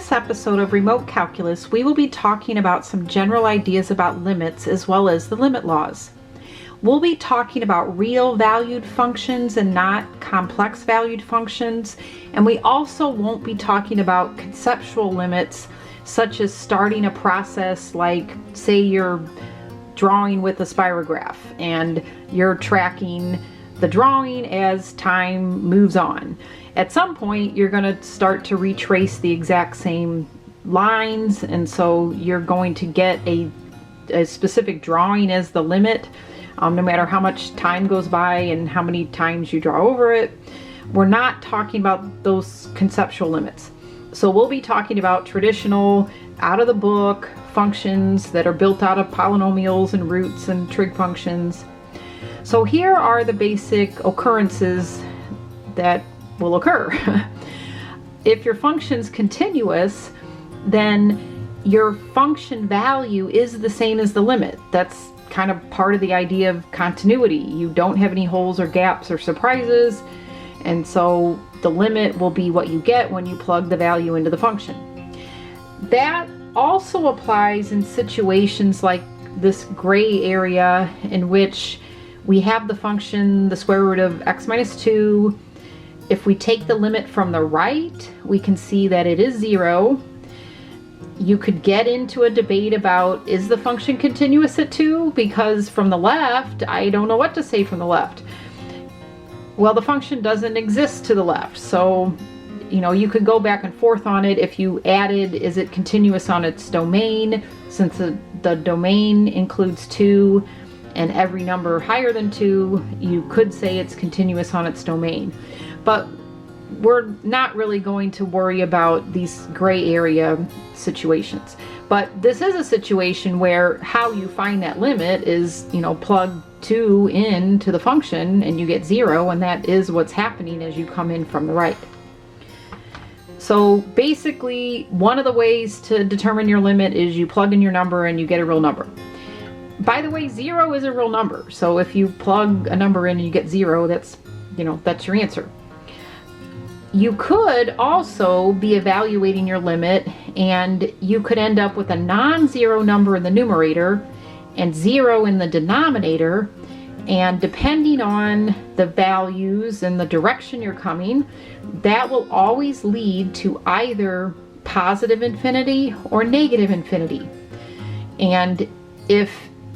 this episode of Remote Calculus, we will be talking about some general ideas about limits as well as the limit laws. We'll be talking about real valued functions and not complex valued functions, and we also won't be talking about conceptual limits such as starting a process like, say, you're drawing with a spirograph and you're tracking the drawing as time moves on. At some point you're going to start to retrace the exact same lines, and so you're going to get a specific drawing as the limit, no matter how much time goes by and how many times you draw over it. We're not talking about those conceptual limits. So we'll be talking about traditional, out of the book functions that are built out of polynomials and roots and trig functions. So here are the basic occurrences that will occur. If your function's continuous, then your function value is the same as the limit. That's kind of part of the idea of continuity. You don't have any holes or gaps or surprises, and so the limit will be what you get when you plug the value into the function. That also applies in situations like this gray area in which we have the function the square root of x minus 2. If we take the limit from the right, we can see that it is 0. You could get into a debate about, is the function continuous at 2? Because from the left, I don't know what to say from the left. Well, the function doesn't exist to the left, so you could go back and forth on it. If you added, is it continuous on its domain? Since the domain includes 2 and every number higher than 2, you could say it's continuous on its domain. But we're not really going to worry about these gray area situations. But this is a situation where how you find that limit is, plug 2 into the function and you get 0, and that is what's happening as you come in from the right. So basically, one of the ways to determine your limit is you plug in your number and you get a real number. By the way, 0 is a real number. So if you plug a number in and you get 0, that's your answer. You could also be evaluating your limit, and you could end up with a non-zero number in the numerator and 0 in the denominator, and depending on the values and the direction you're coming, that will always lead to either positive infinity or negative infinity. And if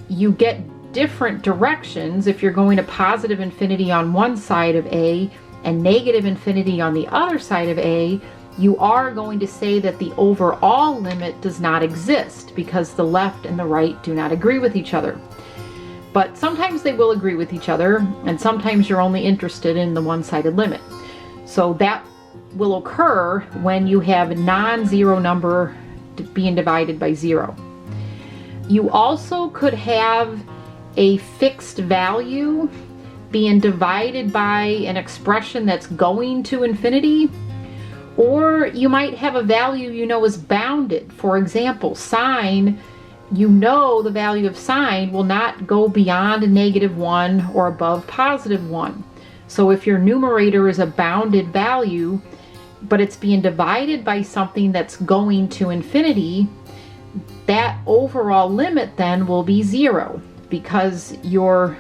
you get different directions, if you're going to positive infinity on one side of A and negative infinity on the other side of A, you are going to say that the overall limit does not exist because the left and the right do not agree with each other. But sometimes they will agree with each other, and sometimes you're only interested in the one-sided limit. So that will occur when you have a non-zero number being divided by 0. You also could have a fixed value being divided by an expression that's going to infinity, or you might have a value is bounded. For example, sine, the value of sine will not go beyond -1 or above +1. So if your numerator is a bounded value, but it's being divided by something that's going to infinity, that overall limit then will be 0, because your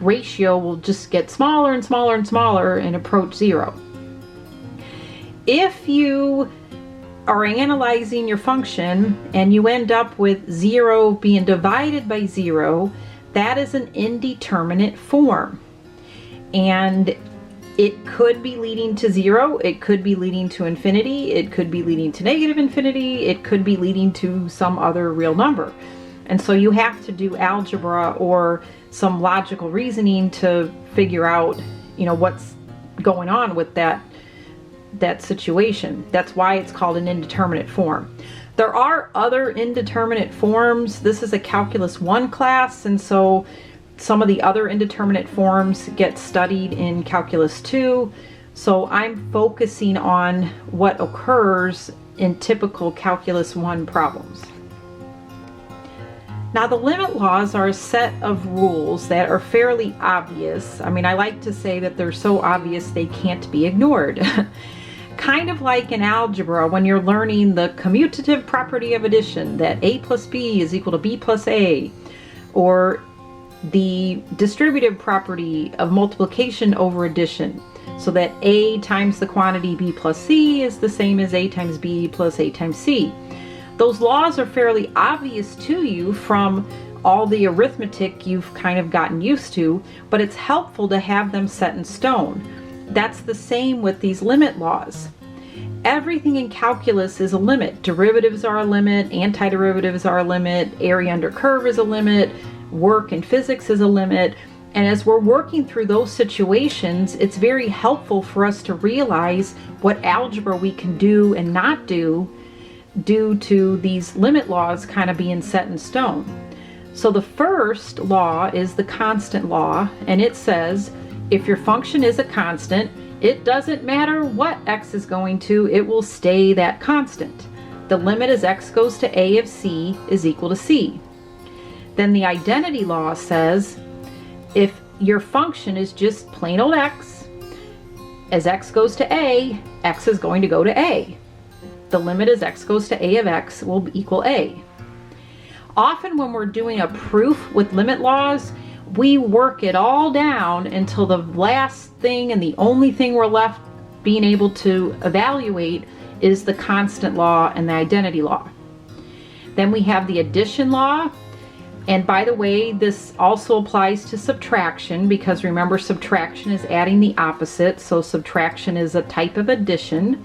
ratio will just get smaller and smaller and smaller and approach 0. If you are analyzing your function and you end up with 0 being divided by 0, that is an indeterminate form. And it could be leading to 0, it could be leading to infinity, it could be leading to negative infinity, it could be leading to some other real number. And so you have to do algebra or some logical reasoning to figure out, what's going on with that situation. That's why it's called an indeterminate form. There are other indeterminate forms. This is a Calculus 1 class, and so some of the other indeterminate forms get studied in Calculus 2. So I'm focusing on what occurs in typical Calculus 1 problems. Now, the limit laws are a set of rules that are fairly obvious. I like to say that they're so obvious they can't be ignored. Kind of like in algebra when you're learning the commutative property of addition, that a plus b is equal to b plus a, or the distributive property of multiplication over addition, so that a times the quantity b plus c is the same as a times b plus a times c. Those laws are fairly obvious to you from all the arithmetic you've kind of gotten used to, but it's helpful to have them set in stone. That's the same with these limit laws. Everything in calculus is a limit. Derivatives are a limit, antiderivatives are a limit, area under curve is a limit, work in physics is a limit. And as we're working through those situations, it's very helpful for us to realize what algebra we can do and not do due to these limit laws kind of being set in stone. So the first law is the constant law, and it says if your function is a constant, it doesn't matter what x is going to, it will stay that constant. The limit as x goes to a of c is equal to c. Then the identity law says if your function is just plain old x, as x goes to a, x is going to go to a. The limit as x goes to a of x will equal a. Often when we're doing a proof with limit laws, we work it all down until the last thing and the only thing we're left being able to evaluate is the constant law and the identity law. Then we have the addition law. And by the way, this also applies to subtraction, because remember, subtraction is adding the opposite, so subtraction is a type of addition.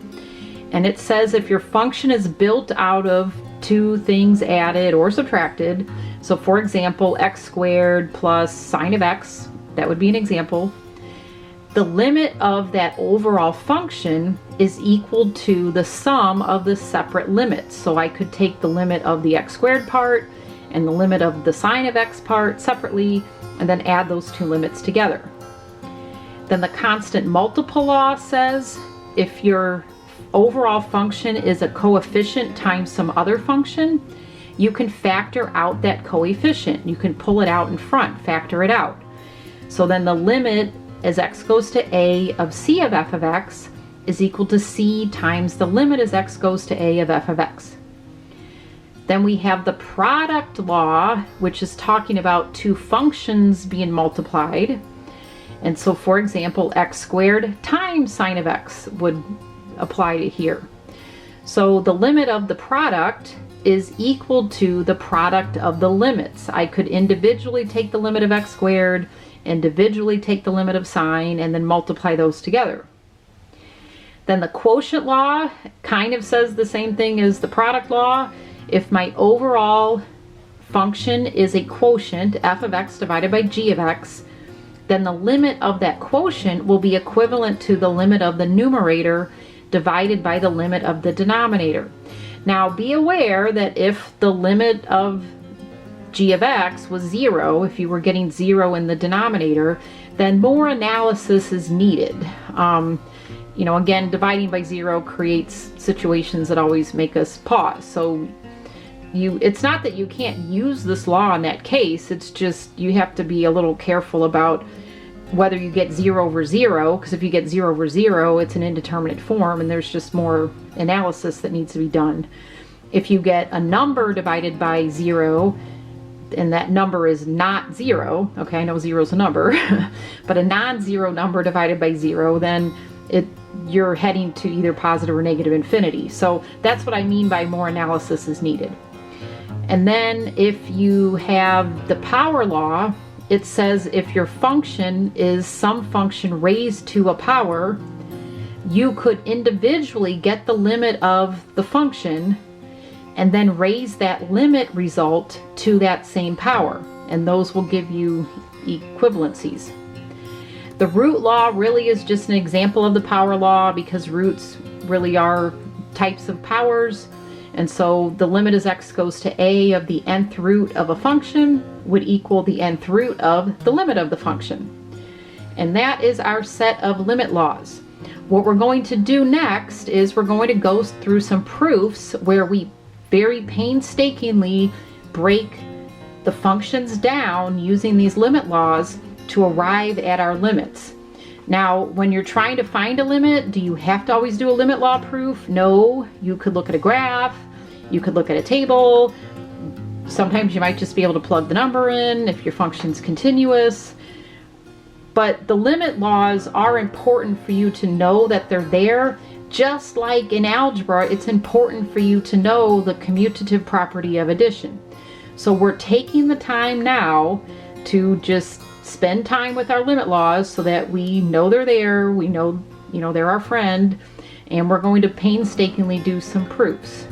And it says if your function is built out of two things added or subtracted, so for example, x squared plus sine of x, that would be an example, the limit of that overall function is equal to the sum of the separate limits. So I could take the limit of the x squared part and the limit of the sine of x part separately, and then add those two limits together. Then the constant multiple law says if your overall function is a coefficient times some other function, you can factor out that coefficient. You can pull it out in front, factor it out. So then the limit as x goes to a of c of f of x is equal to c times the limit as x goes to a of f of x. Then we have the product law, which is talking about two functions being multiplied. And so for example, x squared times sine of x would apply to here. So the limit of the product is equal to the product of the limits. I could individually take the limit of x squared, individually take the limit of sine, and then multiply those together. Then the quotient law kind of says the same thing as the product law. If my overall function is a quotient, f of x divided by g of x, then the limit of that quotient will be equivalent to the limit of the numerator divided by the limit of the denominator. Now be aware that if the limit of g of x was 0, if you were getting 0 in the denominator, then more analysis is needed. Again, dividing by 0 creates situations that always make us pause. So it's not that you can't use this law in that case, it's just you have to be a little careful about whether you get 0 over 0, because if you get 0 over 0, it's an indeterminate form and there's just more analysis that needs to be done. If you get a number divided by 0, and that number is not 0, okay, I know 0 is a number, but a non-zero number divided by 0, then you're heading to either positive or negative infinity. So that's what I mean by more analysis is needed. And then if you have the power law, it says if your function is some function raised to a power, you could individually get the limit of the function and then raise that limit result to that same power, and those will give you equivalencies. The root law really is just an example of the power law, because roots really are types of powers. And so the limit as x goes to a of the nth root of a function would equal the nth root of the limit of the function. And that is our set of limit laws. What we're going to do next is we're going to go through some proofs where we very painstakingly break the functions down using these limit laws to arrive at our limits. Now, when you're trying to find a limit, do you have to always do a limit law proof? No, you could look at a graph, you could look at a table. Sometimes you might just be able to plug the number in if your function's continuous. But the limit laws are important for you to know that they're there. Just like in algebra, it's important for you to know the commutative property of addition. So we're taking the time now to just spend time with our limit laws so that we know they're there, we know, they're our friend, and we're going to painstakingly do some proofs.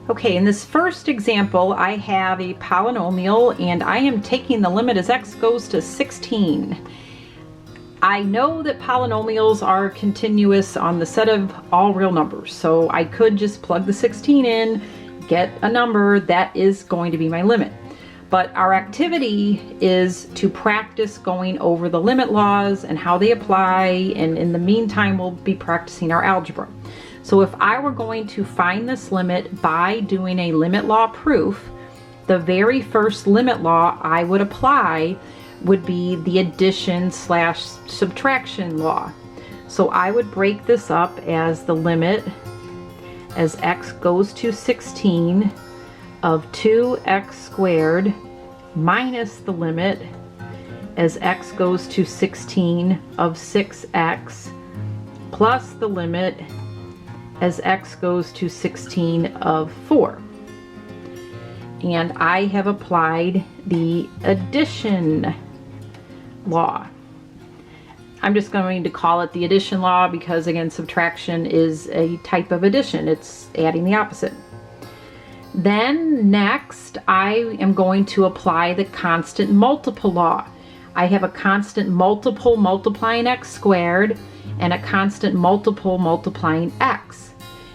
Okay, in this first example, I have a polynomial and I am taking the limit as x goes to 16. I know that polynomials are continuous on the set of all real numbers, so I could just plug the 16 in, get a number, that is going to be my limit. But our activity is to practice going over the limit laws and how they apply, and in the meantime we'll be practicing our algebra. So if I were going to find this limit by doing a limit law proof, the very first limit law I would apply would be the addition/subtraction law. So I would break this up as the limit as x goes to 16 of 2x squared minus the limit as x goes to 16 of 6x plus the limit as x goes to 16 of 4. And I have applied the addition law. I'm just going to call it the addition law because, again, subtraction is a type of addition. It's adding the opposite. Then next, I am going to apply the constant multiple law. I have a constant multiple multiplying x squared and a constant multiple multiplying x.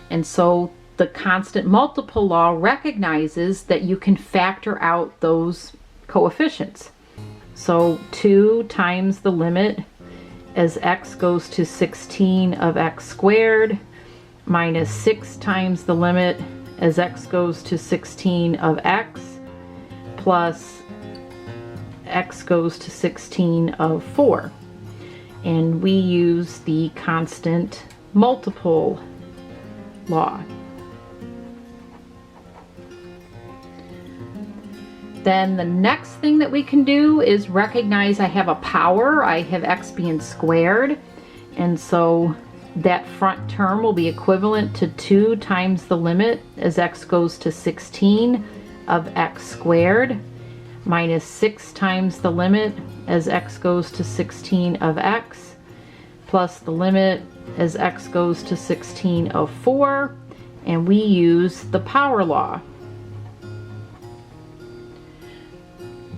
And so the constant multiple law recognizes that you can factor out those coefficients. So 2 times the limit as x goes to 16 of x squared minus 6 times the limit as x goes to 16 of x plus x goes to 16 of 4. And we use the constant multiple law. Then the next thing that we can do is recognize I have a power. I have x being squared, and so that front term will be equivalent to 2 times the limit as x goes to 16 of x squared minus 6 times the limit as x goes to 16 of x plus the limit as x goes to 16 of 4, and we use the power law.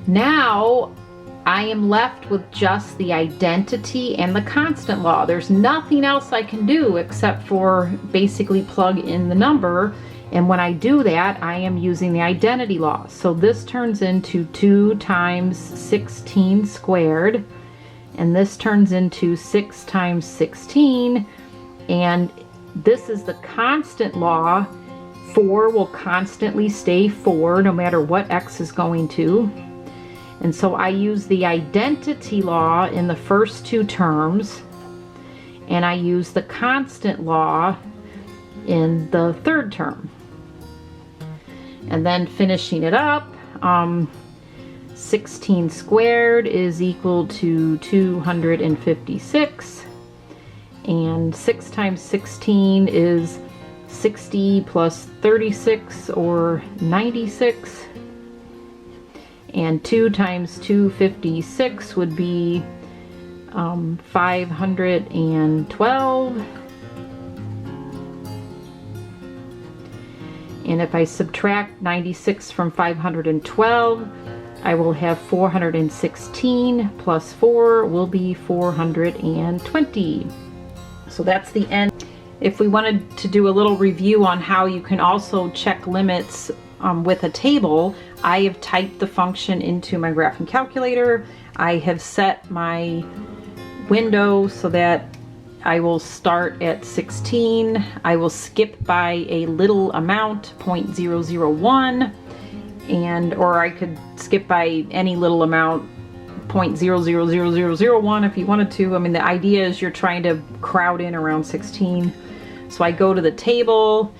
Now I am left with just the identity and the constant law. There's nothing else I can do except for basically plug in the number, and when I do that I am using the identity law. So this turns into 2 times 16 squared, and this turns into 6 times 16, and this is the constant law. 4 will constantly stay 4 no matter what x is going to. And so I use the identity law in the first two terms, and I use the constant law in the third term. And then finishing it up, 16 squared is equal to 256, and 6 times 16 is 60 plus 36, or 96. And 2 times 256 would be 512. And if I subtract 96 from 512, I will have 416 plus 4 will be 420. So that's the end. If we wanted to do a little review on how you can also check limits with a table, I have typed the function into my graphing calculator. I have set my window so that I will start at 16. I will skip by a little amount, 0.001, or I could skip by any little amount, 0.000001 if you wanted to. I mean, the idea is you're trying to crowd in around 16. So I go to the table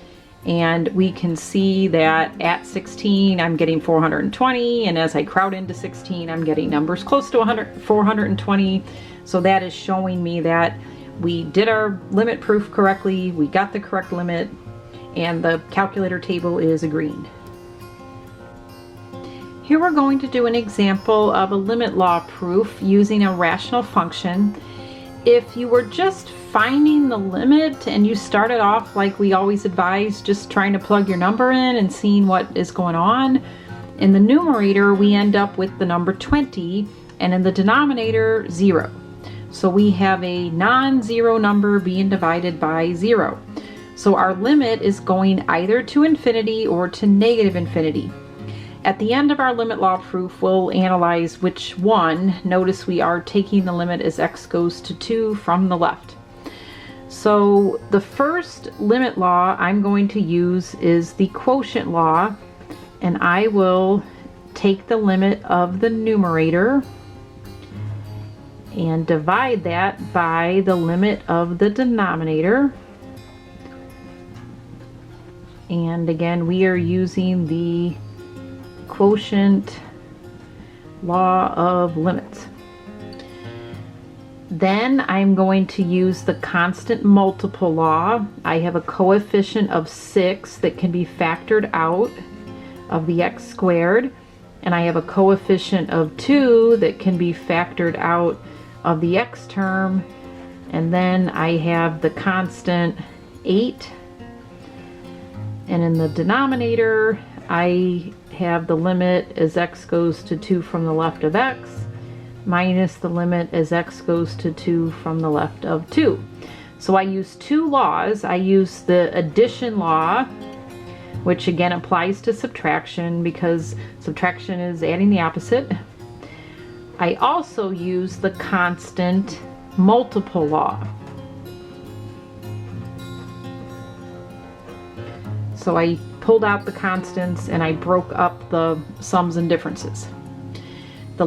and we can see that at 16 I'm getting 420, and as I crowd into 16 I'm getting numbers close to 420. So that is showing me that we did our limit proof correctly, we got the correct limit, and the calculator table is agreeing. Here we're going to do an example of a limit law proof using a rational function. If you were just finding the limit and you started off like we always advise, just trying to plug your number in and seeing what is going on, in the numerator we end up with the number 20, and in the denominator 0. So we have a non-zero number being divided by 0. So our limit is going either to infinity or to negative infinity. At the end of our limit law proof, we'll analyze which one. Notice we are taking the limit as x goes to 2 from the left. So the first limit law I'm going to use is the quotient law, and I will take the limit of the numerator and divide that by the limit of the denominator. And again, we are using the quotient law of limits. Then I'm going to use the constant multiple law. I have a coefficient of 6 that can be factored out of the x squared, and I have a coefficient of 2 that can be factored out of the x term, and then I have the constant 8, and in the denominator I have the limit as x goes to 2 from the left of x minus the limit as x goes to 2 from the left of 2. So I use two laws. I use the addition law, which again applies to subtraction because subtraction is adding the opposite. I also use the constant multiple law. So I pulled out the constants and I broke up the sums and differences. The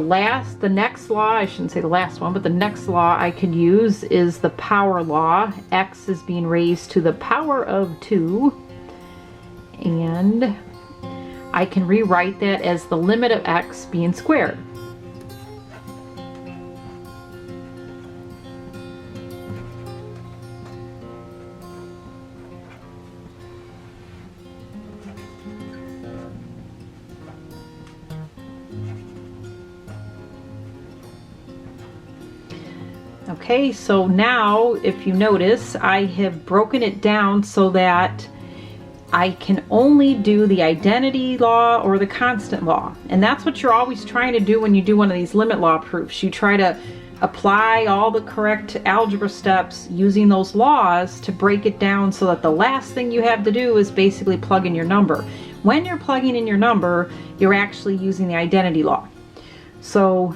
next law, I shouldn't say the last one, but the next law I could use is the power law. X is being raised to the power of 2, and I can rewrite that as the limit of x being squared. Okay, so now if you notice, I have broken it down so that I can only do the identity law or the constant law. And that's what you're always trying to do when you do one of these limit law proofs. You try to apply all the correct algebra steps using those laws to break it down so that the last thing you have to do is basically plug in your number. When you're plugging in your number, you're actually using the identity law. So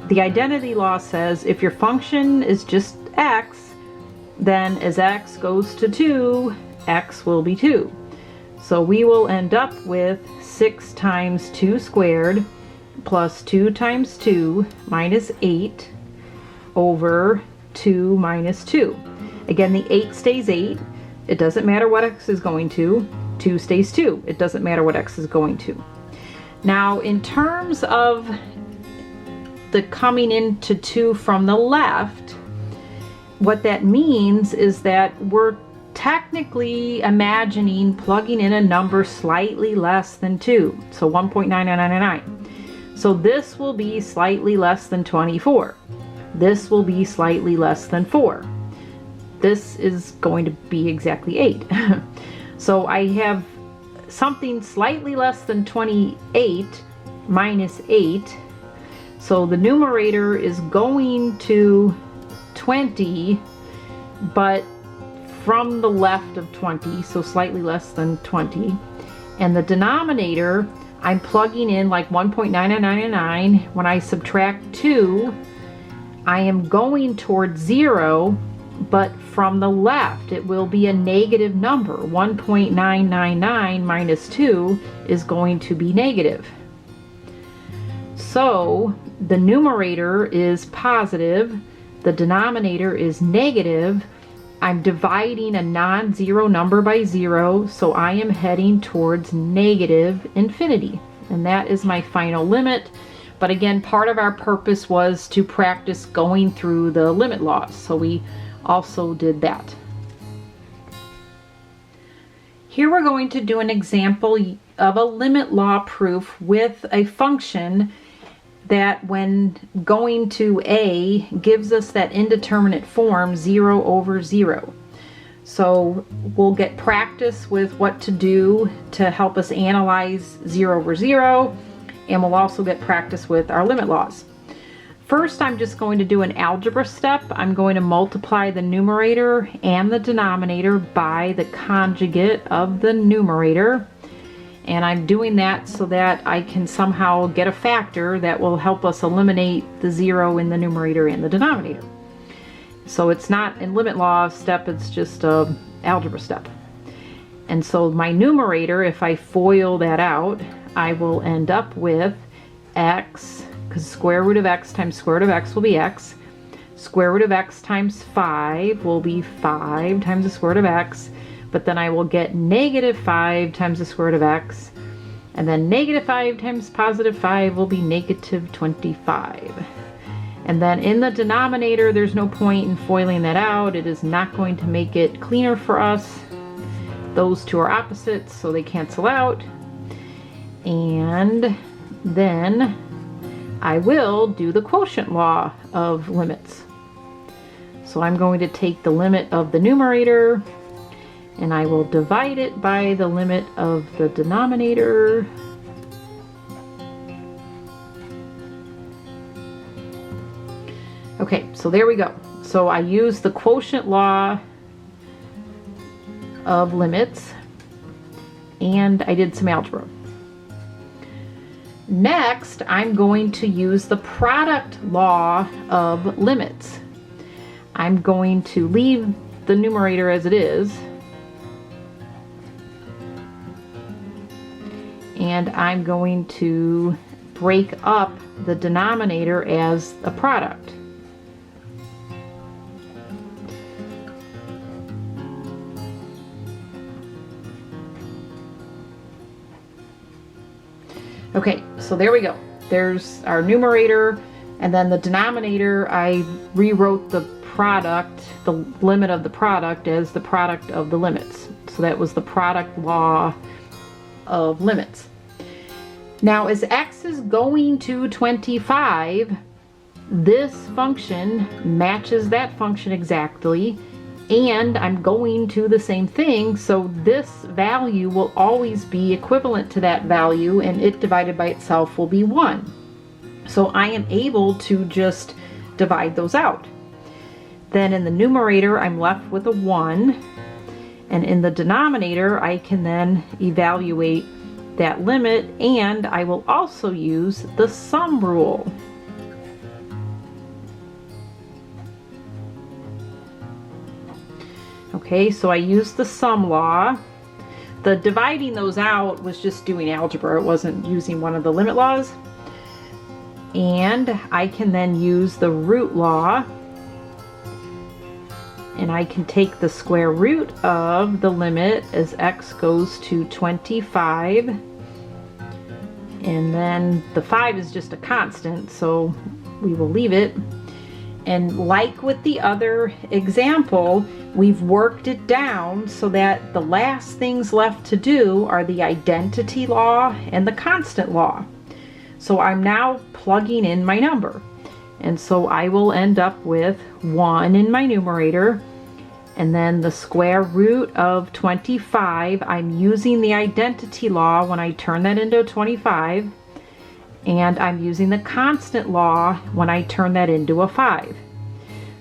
the identity law says if your function is just x, then as x goes to 2, x will be 2. So we will end up with 6 times 2 squared plus 2 times 2 minus 8 over 2 minus 2. Again, the 8 stays 8. It doesn't matter what x is going to. 2 stays 2. It doesn't matter what x is going to. Now, in terms of the coming into 2 from the left, what that means is that we're technically imagining plugging in a number slightly less than 2, so 1.9999. So this will be slightly less than 24. This will be slightly less than 4. This is going to be exactly 8. So I have something slightly less than 28 minus 8. So the numerator is going to 20, but from the left of 20, so slightly less than 20. And the denominator, I'm plugging in like 1.9999. When I subtract 2, I am going towards 0, but from the left it will be a negative number. 1.999 minus 2 is going to be negative. So the numerator is positive, the denominator is negative. I'm dividing a non-zero number by 0, so I am heading towards negative infinity. And that is my final limit. But again, part of our purpose was to practice going through the limit laws, so we also did that. Here we're going to do an example of a limit law proof with a function that, when going to a, gives us that indeterminate form 0 over 0. So we'll get practice with what to do to help us analyze 0 over 0, and we'll also get practice with our limit laws. First, I'm just going to do an algebra step. I'm going to multiply the numerator and the denominator by the conjugate of the numerator. And I'm doing that so that I can somehow get a factor that will help us eliminate the 0 in the numerator and the denominator. So it's not a limit law step, it's just a algebra step. And so my numerator, if I FOIL that out, I will end up with x, because square root of x times square root of x will be x. Square root of x times 5 will be 5 times the square root of x. But then I will get negative 5 times the square root of x. And then negative 5 times positive 5 will be negative 25. And then in the denominator, there's no point in foiling that out. It is not going to make it cleaner for us. Those two are opposites, so they cancel out. And then I will do the quotient law of limits. So I'm going to take the limit of the numerator, and I will divide it by the limit of the denominator. Okay, so there we go. So I use the quotient law of limits, and I did some algebra. Next, I'm going to use the product law of limits. I'm going to leave the numerator as it is, and I'm going to break up the denominator as a product. Okay, so there we go. There's our numerator, and then the denominator, I rewrote the product, the limit of the product, as the product of the limits. So that was the product law of limits. Now, as x is going to 25, this function matches that function exactly, and I'm going to the same thing, so this value will always be equivalent to that value, and it divided by itself will be 1. So I am able to just divide those out. Then in the numerator, I'm left with a 1, and in the denominator, I can then evaluate that limit, and I will also use the sum rule. Okay, so I used the sum law. The dividing those out was just doing algebra. It wasn't using one of the limit laws. And I can then use the root law. And I can take the square root of the limit as x goes to 25. And then the 5 is just a constant, so we will leave it. And like with the other example, we've worked it down so that the last things left to do are the identity law and the constant law. So I'm now plugging in my number. And so I will end up with 1 in my numerator, and then the square root of 25. I'm using the identity law when I turn that into a 25. And I'm using the constant law when I turn that into a 5.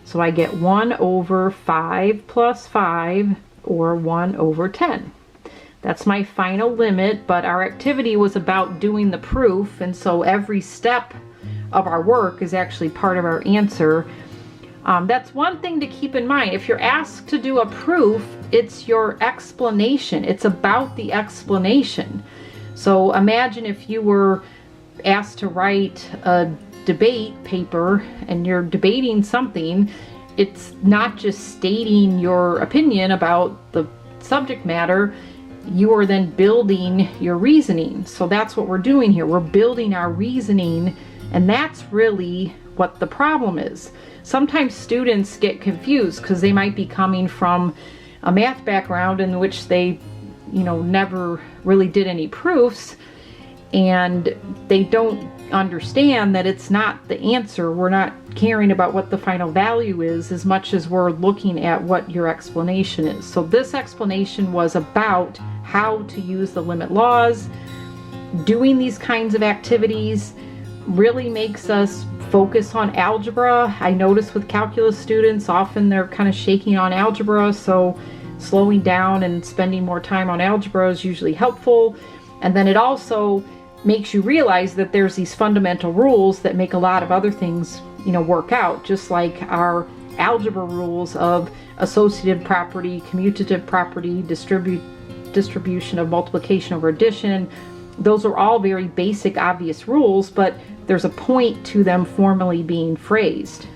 So I get 1 over 5 plus 5, or 1 over 10. That's my final limit, but our activity was about doing the proof, and so every step of our work is actually part of our answer. That's one thing to keep in mind. If you're asked to do a proof, it's your explanation. It's about the explanation. So imagine if you were asked to write a debate paper and you're debating something, it's not just stating your opinion about the subject matter, you are then building your reasoning. So that's what we're doing here. We're building our reasoning, and that's really what the problem is. Sometimes students get confused because they might be coming from a math background in which they, never really did any proofs, and they don't understand that it's not the answer. We're not caring about what the final value is as much as we're looking at what your explanation is. So this explanation was about how to use the limit laws. Doing these kinds of activities really makes us focus on algebra. I notice with calculus students, often they're kind of shaking on algebra, so slowing down and spending more time on algebra is usually helpful. And then it also makes you realize that there's these fundamental rules that make a lot of other things, work out, just like our algebra rules of associative property, commutative property, distribution of multiplication over addition. Those are all very basic, obvious rules, but there's a point to them formally being phrased.